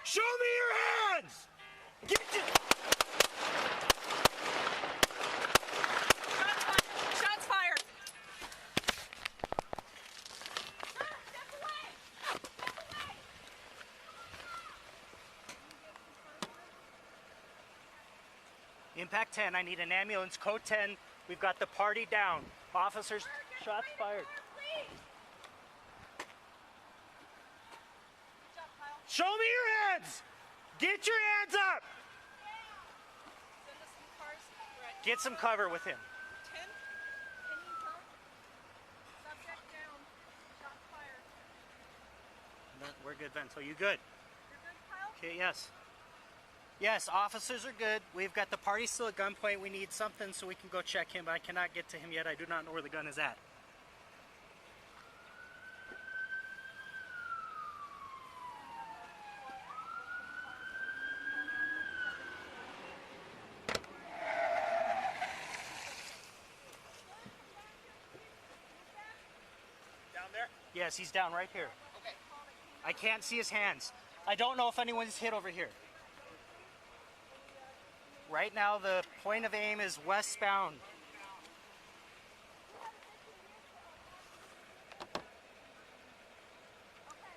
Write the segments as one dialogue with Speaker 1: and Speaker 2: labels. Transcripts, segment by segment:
Speaker 1: Show me your hands! Get your...
Speaker 2: Shots fired!
Speaker 3: Impact 10, I need an ambulance, code 10. We've got the party down. Officers, shots fired.
Speaker 1: Show me your hands! Get your hands up!
Speaker 2: Send us some cars.
Speaker 3: Get some cover with him.
Speaker 2: 10, can you help? Subject down. Shots fired.
Speaker 3: No, we're good, Vento. You good?
Speaker 2: You're good, Kyle?
Speaker 3: Okay, yes. Yes, officers are good. We've got the party still at gunpoint. We need something so we can go check him, but I cannot get to him yet. I do not know where the gun is at.
Speaker 1: Down there?
Speaker 3: Yes, he's down right here.
Speaker 1: Okay.
Speaker 3: I can't see his hands. I don't know if anyone's hit over here. Right now, the point of aim is westbound.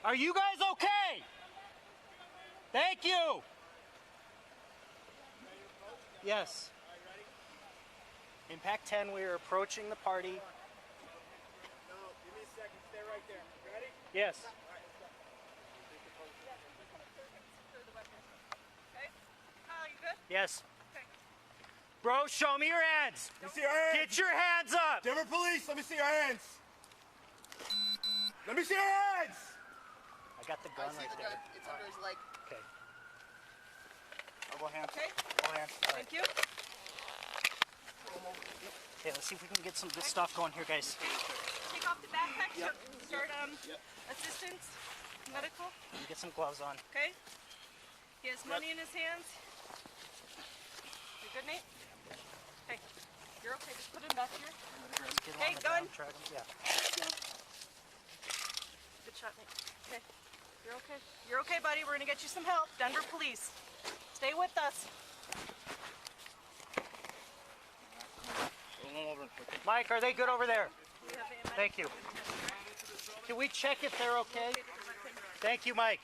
Speaker 3: Are you guys okay? Thank you. Yes. Impact 10, we are approaching the party.
Speaker 1: No, give me a second. Stay right there. Ready?
Speaker 3: Yes.
Speaker 2: Okay. Kyle, you good?
Speaker 3: Yes.
Speaker 2: Okay.
Speaker 3: Bro, show me your hands.
Speaker 1: Let me see your hands.
Speaker 3: Get your hands up.
Speaker 1: Denver police, let me see your hands. Let me see your hands.
Speaker 3: I got the gun right there.
Speaker 2: It's under his leg.
Speaker 3: Okay.
Speaker 1: Elbow hands.
Speaker 2: Okay.
Speaker 1: Elbow hands.
Speaker 2: Thank you.
Speaker 3: Okay, let's see if we can get some good stuff going here, guys.
Speaker 2: Take off the backpack. Start assistance. Medical.
Speaker 3: Get some gloves on.
Speaker 2: Okay. He has money in his hands. You good, Nate? Okay. You're okay. Just put him back here.
Speaker 3: Get him
Speaker 2: Hey,
Speaker 3: on the
Speaker 2: gun.
Speaker 3: ground, track him. Yeah.
Speaker 2: Good shot, Nate. Okay. You're okay. You're okay, buddy. We're gonna get you some help. Denver police. Stay with us.
Speaker 3: Mike, are they good over there?
Speaker 2: We have a
Speaker 3: Thank you. Can we check if they're okay? Thank you, Mike.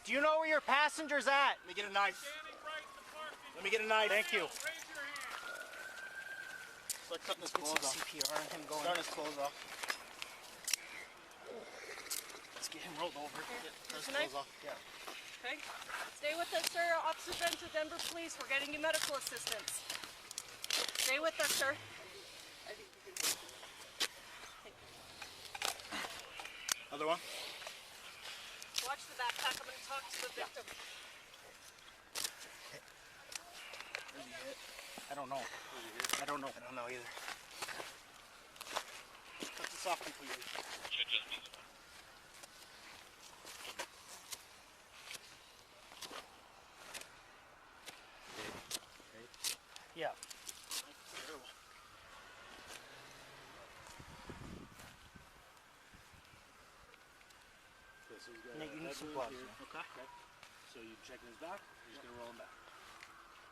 Speaker 3: Do you know where your passenger's at?
Speaker 1: Let me get a knife. Let me get a knife.
Speaker 3: Thank you.
Speaker 1: Start cutting his
Speaker 3: Get
Speaker 1: clothes
Speaker 3: some
Speaker 1: off.
Speaker 3: CPR on him going.
Speaker 1: Start his clothes off.
Speaker 3: Let's get him rolled over.
Speaker 1: Start his
Speaker 2: the knife?
Speaker 1: clothes off. Yeah.
Speaker 2: Okay. Stay with us, sir. Officer Bent to Denver Police. We're getting you medical assistance. Stay with us, sir.
Speaker 1: Other one?
Speaker 2: Watch the backpack. I'm going to talk to the victim.
Speaker 3: I don't know. I don't know.
Speaker 1: I don't know either. Cut this off completely.
Speaker 3: Yeah.
Speaker 1: So he's got
Speaker 3: Nate, you need some gloves. Okay.
Speaker 1: So you checking his back, you're just gonna roll him back.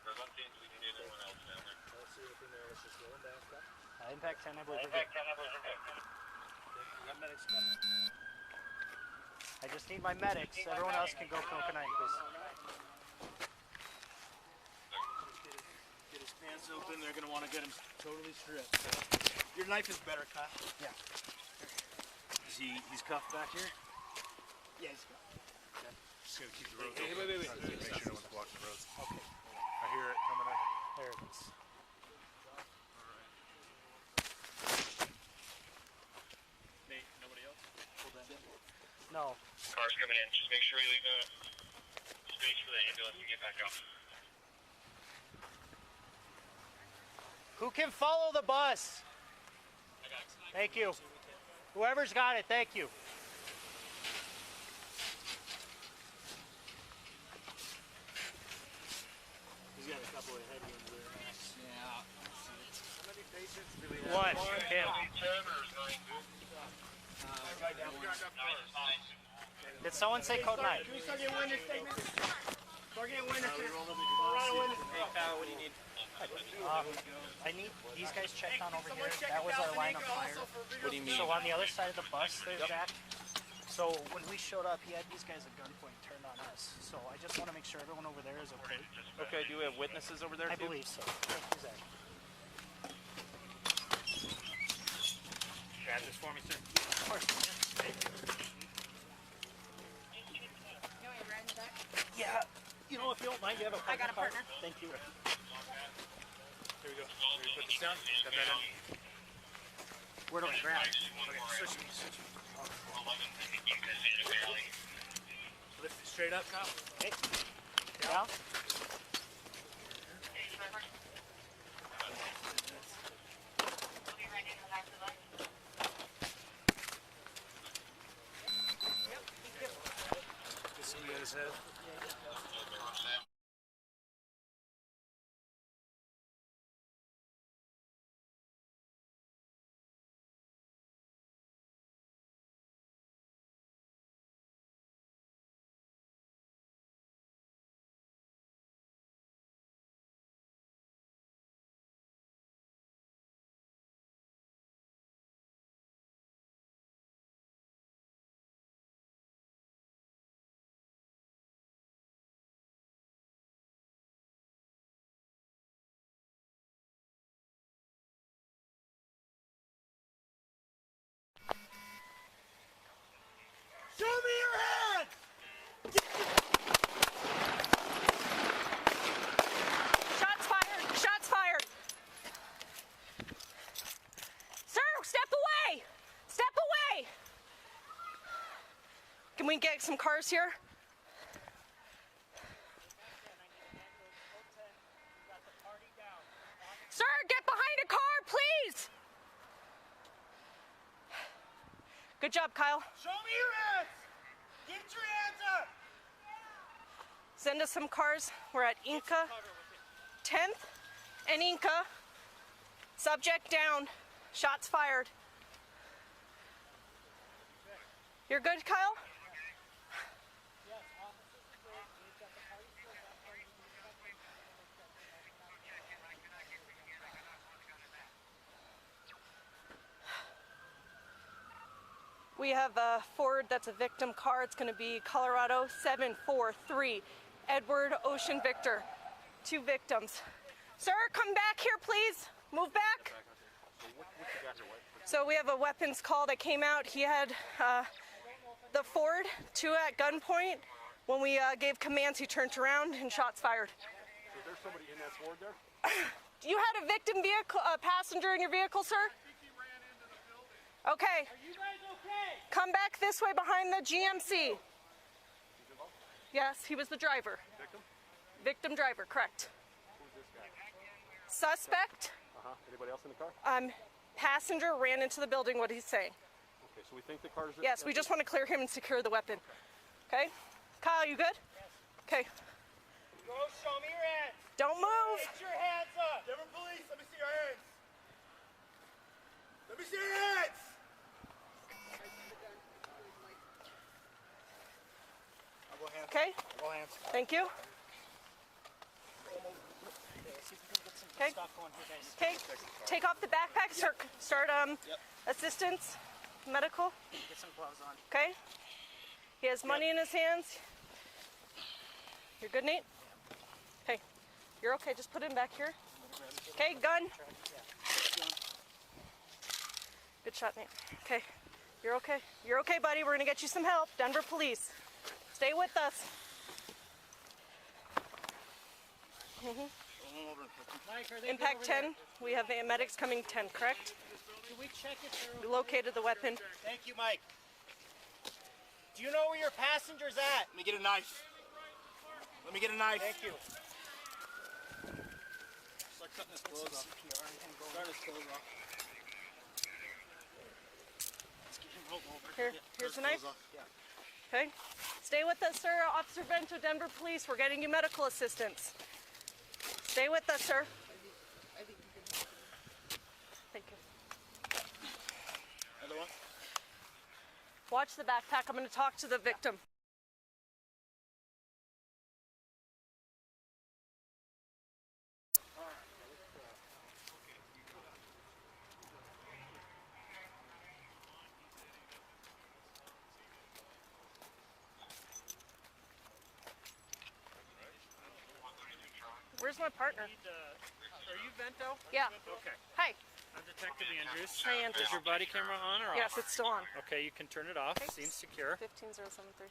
Speaker 4: There's one thing we can do anyone else down there.
Speaker 1: Let's see anything there, let's just roll him back. Okay.
Speaker 3: Impact 10, I believe.
Speaker 4: Impact 10 numbers are good.
Speaker 1: We got medics coming.
Speaker 3: I just need my medics. Everyone else can go Coconut, please.
Speaker 1: Get his pants open, they're gonna wanna get him totally stripped. So. Your knife is better, Kyle.
Speaker 3: Yeah.
Speaker 1: He's cuffed back here? Yeah, he's cuffed. Okay.
Speaker 5: Just gotta keep the roads
Speaker 1: Hey,
Speaker 5: open.
Speaker 1: wait.
Speaker 5: Make sure no one's blocking the roads.
Speaker 3: Okay.
Speaker 5: I hear it coming in.
Speaker 3: There it is.
Speaker 4: Nate, nobody else?
Speaker 3: No.
Speaker 4: Cars coming in. Just make sure you leave a space for the ambulance to get back up.
Speaker 3: Who can follow the bus? Thank you. Whoever's got it, thank you.
Speaker 1: He's got a couple of head wounds there, Max. Yeah. How many patients do we have?
Speaker 3: One. Him.
Speaker 4: Turn or is going good?
Speaker 1: Right down.
Speaker 4: Nine is fine.
Speaker 3: Did someone say code 9?
Speaker 1: Can we start getting witness statements? Start getting witnesses. Hey Kyle, what do you need?
Speaker 3: I need these guys checked on over here. That was our line of fire.
Speaker 1: What do you mean?
Speaker 3: So on the other side of the bus, there's Jack. So when we showed up, he had these guys at gunpoint turned on us. So I just want to make sure everyone over there is okay.
Speaker 1: Okay, do we have witnesses over there
Speaker 3: I
Speaker 1: too?
Speaker 3: believe so. Thank you, Zach.
Speaker 1: Grab this for me, sir.
Speaker 3: Of course. Yeah. You know, if you don't mind, you have a partner.
Speaker 2: I got a partner.
Speaker 3: Thank you.
Speaker 1: Here we go. Here we put this down. Got that in.
Speaker 3: Where do I grab?
Speaker 1: Okay, switch me. Lift it straight up, Kyle.
Speaker 3: Okay. Down.
Speaker 1: Just see you guys have.
Speaker 3: Show me your hands!
Speaker 2: Shots fired! Shots fired! Sir, step away! Step away! Can we get some cars here? Sir, get behind a car, please! Good job, Kyle.
Speaker 3: Show me your hands! Get your hands up!
Speaker 2: Send us some cars. We're at Inca, 10th and Inca. Subject down. Shots fired. You're good, Kyle? We have a Ford that's a victim car. It's going to be Colorado 743 Edward Ocean Victor. 2 victims. Sir, come back here, please. Move back. So we have a weapons call that came out. He had the Ford, 2 at gunpoint. When we gave commands, he turned around and shots fired.
Speaker 5: Is there somebody in that Ford there?
Speaker 2: You had a victim vehicle, a passenger in your vehicle, sir? Okay.
Speaker 3: Are you guys okay?
Speaker 2: Come back this way behind the GMC. Yes, he was the driver.
Speaker 5: Victim?
Speaker 2: Victim driver, correct.
Speaker 5: Who's this guy?
Speaker 2: Suspect,
Speaker 5: Anybody else in the car?
Speaker 2: passenger ran into the building, what he's saying.
Speaker 5: Okay, so we think the car's...
Speaker 2: Yes, we just want to clear him and secure the weapon. Okay? Kyle, you good? Okay.
Speaker 3: Go, show me your hands!
Speaker 2: Don't move.
Speaker 3: Get your hands up!
Speaker 1: Denver police, let me see your hands. Let me see your hands. I'll go hands.
Speaker 2: Okay?
Speaker 1: I'll go hands.
Speaker 2: Thank you. Okay. Okay. Take off the backpack. Start assistance, medical.
Speaker 3: Get some gloves on.
Speaker 2: Okay. He has money in his hands. You're good, Nate? Okay. You're okay. Just put him back here. Okay, gun. Good shot, Nate. Okay. You're okay. You're okay, buddy. We're going to get you some help. Denver police. Stay with us.
Speaker 3: Mike, are they
Speaker 2: Impact
Speaker 3: good over
Speaker 2: 10. We have medics coming 10, correct?
Speaker 3: there? Can we check if they're
Speaker 2: We located the weapon.
Speaker 3: Thank you, Mike. Do you know where your passenger's at?
Speaker 1: Let me get a knife. Let me get a knife.
Speaker 3: Thank you.
Speaker 1: Start cutting his clothes off. Start his clothes off. Let's get him rolled over.
Speaker 2: Here's the knife. Okay. Stay with us, sir. Officer Bento, Denver Police. We're getting you medical assistance. Stay with us, sir. Thank you.
Speaker 1: Another one.
Speaker 2: Watch the backpack. I'm going to talk to the victim. Where's my partner?
Speaker 1: Are you Vento?
Speaker 2: Yeah.
Speaker 1: Okay.
Speaker 2: Hi.
Speaker 1: I'm Detective Andrews.
Speaker 2: Hi, Andrews.
Speaker 1: Is your body camera on or off?
Speaker 2: Yes, it's still on.
Speaker 1: Okay, you can turn it off.
Speaker 2: Okay.
Speaker 1: Seems secure.
Speaker 2: 15073.